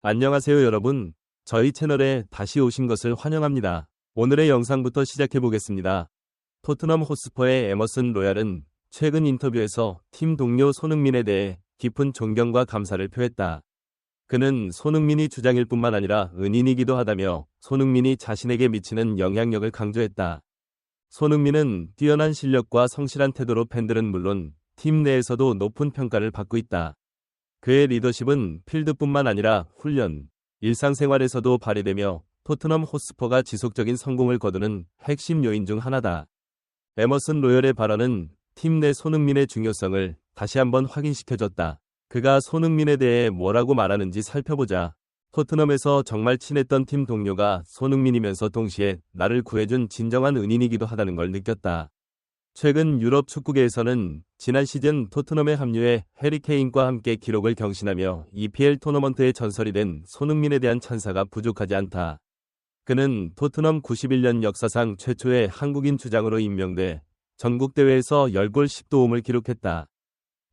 안녕하세요 여러분. 저희 채널에 다시 오신 것을 환영합니다. 오늘의 영상부터 시작해 보겠습니다. 토트넘 호스퍼의 에머슨 로얄은 최근 인터뷰에서 팀 동료 손흥민에 대해 깊은 존경과 감사를 표했다. 그는 손흥민이 주장일 뿐만 아니라 은인이기도 하다며 손흥민이 자신에게 미치는 영향력을 강조했다. 손흥민은 뛰어난 실력과 성실한 태도로 팬들은 물론 팀 내에서도 높은 평가를 받고 있다. 그의 리더십은 필드뿐만 아니라 훈련, 일상생활에서도 발휘되며 토트넘 호스퍼가 지속적인 성공을 거두는 핵심 요인 중 하나다. 에머슨 로열의 발언은 팀 내 손흥민의 중요성을 다시 한번 확인시켜줬다. 그가 손흥민에 대해 뭐라고 말하는지 살펴보자. 토트넘에서 정말 친했던 팀 동료가 손흥민이면서 동시에 나를 구해준 진정한 은인이기도 하다는 걸 느꼈다. 최근 유럽 축구계에서는 지난 시즌 토트넘에 합류해 해리 케인과 함께 기록을 경신하며 EPL 토너먼트의 전설이 된 손흥민에 대한 찬사가 부족하지 않다. 그는 토트넘 91년 역사상 최초의 한국인 주장으로 임명돼 전국대회에서 10골 10도움을 기록했다.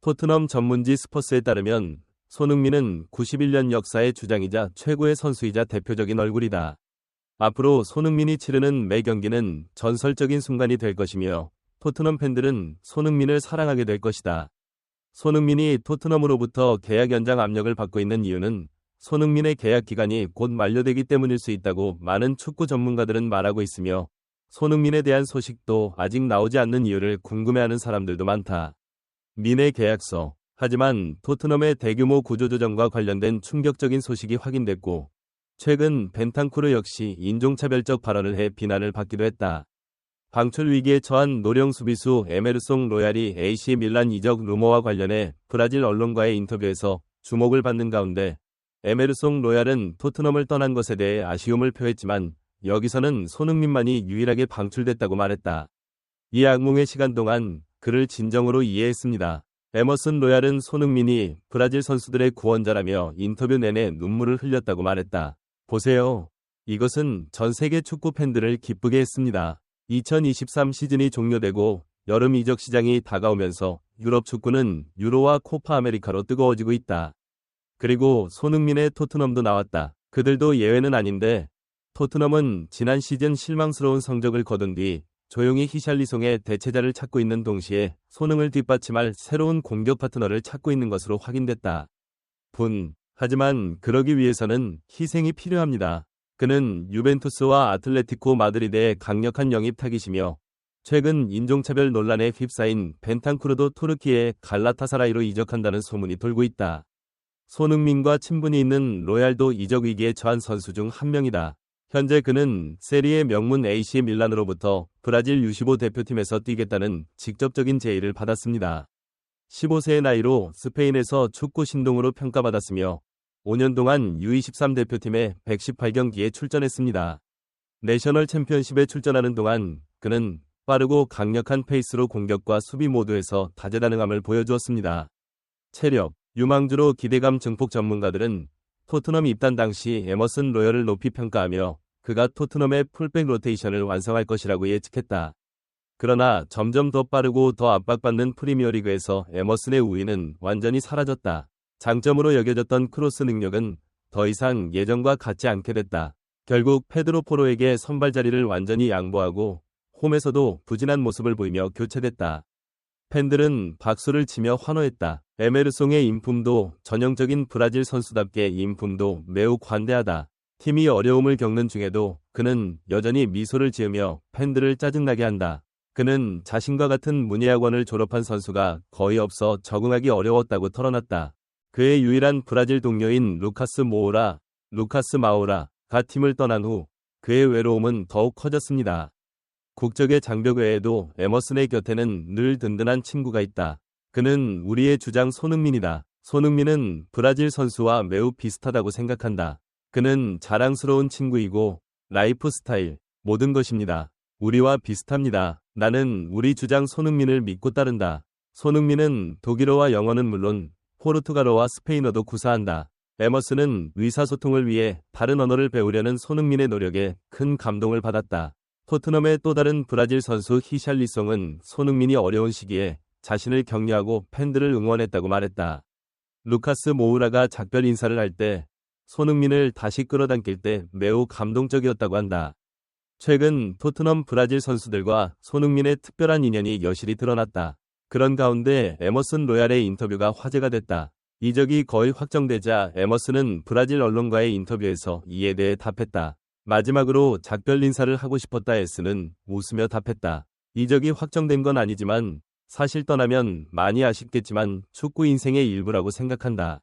토트넘 전문지 스퍼스에 따르면 손흥민은 91년 역사의 주장이자 최고의 선수이자 대표적인 얼굴이다. 앞으로 손흥민이 치르는 매 경기는 전설적인 순간이 될 것이며 토트넘 팬들은 손흥민을 사랑하게 될 것이다. 손흥민이 토트넘으로부터 계약 연장 압력을 받고 있는 이유는 손흥민의 계약 기간이 곧 만료되기 때문일 수 있다고 많은 축구 전문가들은 말하고 있으며 손흥민에 대한 소식도 아직 나오지 않는 이유를 궁금해하는 사람들도 많다. 민의 계약서. 하지만 토트넘의 대규모 구조조정과 관련된 충격적인 소식이 확인됐고 최근 벤탄쿠르 역시 인종차별적 발언을 해 비난을 받기도 했다. 방출 위기에 처한 노령 수비수 에메르송 로얄이 AC 밀란 이적 루머와 관련해 브라질 언론과의 인터뷰에서 주목을 받는 가운데 에메르송 로얄은 토트넘을 떠난 것에 대해 아쉬움을 표했지만 여기서는 손흥민만이 유일하게 방출됐다고 말했다. 이 악몽의 시간 동안 그를 진정으로 이해했습니다. 에머슨 로얄은 손흥민이 브라질 선수들의 구원자라며 인터뷰 내내 눈물을 흘렸다고 말했다. 보세요. 이것은 전 세계 축구 팬들을 기쁘게 했습니다. 2023 시즌이 종료되고 여름 이적 시장이 다가오면서 유럽 축구는 유로와 코파 아메리카로 뜨거워지고 있다. 그리고 손흥민의 토트넘도 나왔다. 그들도 예외는 아닌데 토트넘은 지난 시즌 실망스러운 성적을 거둔 뒤 조용히 히샬리송의 대체자를 찾고 있는 동시에 손흥을 뒷받침할 새로운 공격 파트너를 찾고 있는 것으로 확인됐다. 하지만 그러기 위해서는 희생이 필요합니다. 그는 유벤투스와 아틀레티코 마드리드의 강력한 영입 타깃이며 최근 인종차별 논란에 휩싸인 벤탄쿠르도 투르키의 갈라타사라이로 이적한다는 소문이 돌고 있다. 손흥민과 친분이 있는 로얄도 이적 위기에 처한 선수 중 한 명이다. 현재 그는 세리에 명문 AC 밀란으로부터 브라질 U15 대표팀에서 뛰겠다는 직접적인 제의를 받았습니다. 15세의 나이로 스페인에서 축구 신동으로 평가받았으며 5년 동안 U23 대표팀에 118경기에 출전했습니다. 내셔널 챔피언십에 출전하는 동안 그는 빠르고 강력한 페이스로 공격과 수비 모두에서 다재다능함을 보여주었습니다. 체력, 유망주로 기대감 증폭 전문가들은 토트넘 입단 당시 에머슨 로열을 높이 평가하며 그가 토트넘의 풀백 로테이션을 완성할 것이라고 예측했다. 그러나 점점 더 빠르고 더 압박받는 프리미어리그에서 에머슨의 우위는 완전히 사라졌다. 장점으로 여겨졌던 크로스 능력은 더 이상 예전과 같지 않게 됐다. 결국 페드로 포로에게 선발 자리를 완전히 양보하고 홈에서도 부진한 모습을 보이며 교체됐다. 팬들은 박수를 치며 환호했다. 에메르송의 인품도 전형적인 브라질 선수답게 인품도 매우 관대하다. 팀이 어려움을 겪는 중에도 그는 여전히 미소를 지으며 팬들을 짜증나게 한다. 그는 자신과 같은 문예학원을 졸업한 선수가 거의 없어 적응하기 어려웠다고 털어놨다. 그의 유일한 브라질 동료인 루카스 마우라가 팀을 떠난 후 그의 외로움은 더욱 커졌습니다. 국적의 장벽 외에도 에머슨의 곁에는 늘 든든한 친구가 있다. 그는 우리의 주장 손흥민이다. 손흥민은 브라질 선수와 매우 비슷하다고 생각한다. 그는 자랑스러운 친구이고 라이프 스타일, 모든 것입니다. 우리와 비슷합니다. 나는 우리 주장 손흥민을 믿고 따른다. 손흥민은 독일어와 영어는 물론 포르투갈어와 스페인어도 구사한다. 에머슨은 의사소통을 위해 다른 언어를 배우려는 손흥민의 노력에 큰 감동을 받았다. 토트넘의 또 다른 브라질 선수 히샬리송은 손흥민이 어려운 시기에 자신을 격려하고 팬들을 응원했다고 말했다. 루카스 모우라가 작별 인사를 할 때 손흥민을 다시 끌어당길 때 매우 감동적이었다고 한다. 최근 토트넘 브라질 선수들과 손흥민의 특별한 인연이 여실히 드러났다. 그런 가운데 에머슨 로얄의 인터뷰가 화제가 됐다. 이적이 거의 확정되자 에머슨은 브라질 언론과의 인터뷰에서 이에 대해 답했다. 마지막으로 작별 인사를 하고 싶었다. 에스는 웃으며 답했다. 이적이 확정된 건 아니지만 사실 떠나면 많이 아쉽겠지만 축구 인생의 일부라고 생각한다.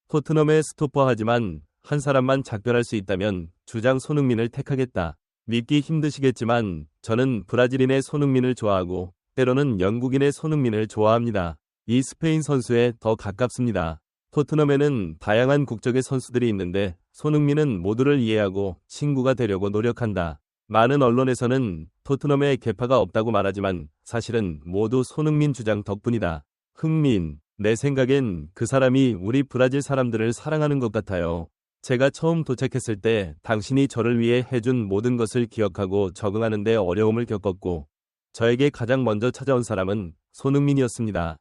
토트넘에 스토퍼하지만 한 사람만 작별할 수 있다면 주장 손흥민을 택하겠다. 믿기 힘드시겠지만 저는 브라질인의 손흥민을 좋아하고 때로는 영국인의 손흥민을 좋아합니다. 이 스페인 선수에 더 가깝습니다. 토트넘에는 다양한 국적의 선수들이 있는데 손흥민은 모두를 이해하고 친구가 되려고 노력한다. 많은 언론에서는 토트넘에 계파가 없다고 말하지만 사실은 모두 손흥민 주장 덕분이다. 흥민, 내 생각엔 그 사람이 우리 브라질 사람들을 사랑하는 것 같아요. 제가 처음 도착했을 때 당신이 저를 위해 해준 모든 것을 기억하고 적응하는 데 어려움을 겪었고 저에게 가장 먼저 찾아온 사람은 손흥민이었습니다.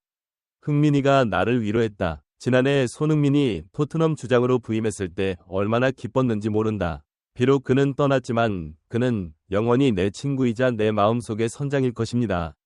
흥민이가 나를 위로했다. 지난해 손흥민이 토트넘 주장으로 부임했을 때 얼마나 기뻤는지 모른다. 비록 그는 떠났지만 그는 영원히 내 친구이자 내 마음속의 선장일 것입니다.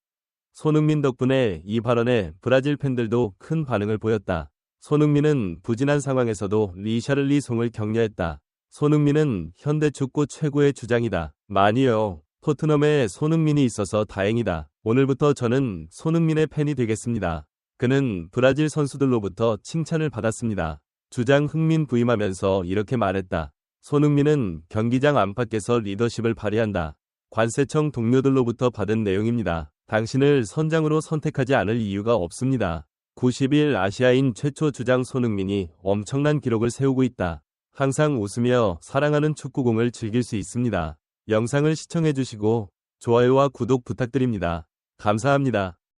손흥민 덕분에 이 발언에 브라질 팬들도 큰 반응을 보였다. 손흥민은 부진한 상황에서도 리샤를리송을 격려했다. 손흥민은 현대축구 최고의 주장이다. 많이요. 토트넘에 손흥민이 있어서 다행이다. 오늘부터 저는 손흥민의 팬이 되겠습니다. 그는 브라질 선수들로부터 칭찬을 받았습니다. 주장 흥민 부임하면서 이렇게 말했다. 손흥민은 경기장 안팎에서 리더십을 발휘한다. 관세청 동료들로부터 받은 내용입니다. 당신을 선장으로 선택하지 않을 이유가 없습니다. 90일 아시아인 최초 주장 손흥민이 엄청난 기록을 세우고 있다. 항상 웃으며 사랑하는 축구공을 즐길 수 있습니다. 영상을 시청해주시고 좋아요와 구독 부탁드립니다. 감사합니다.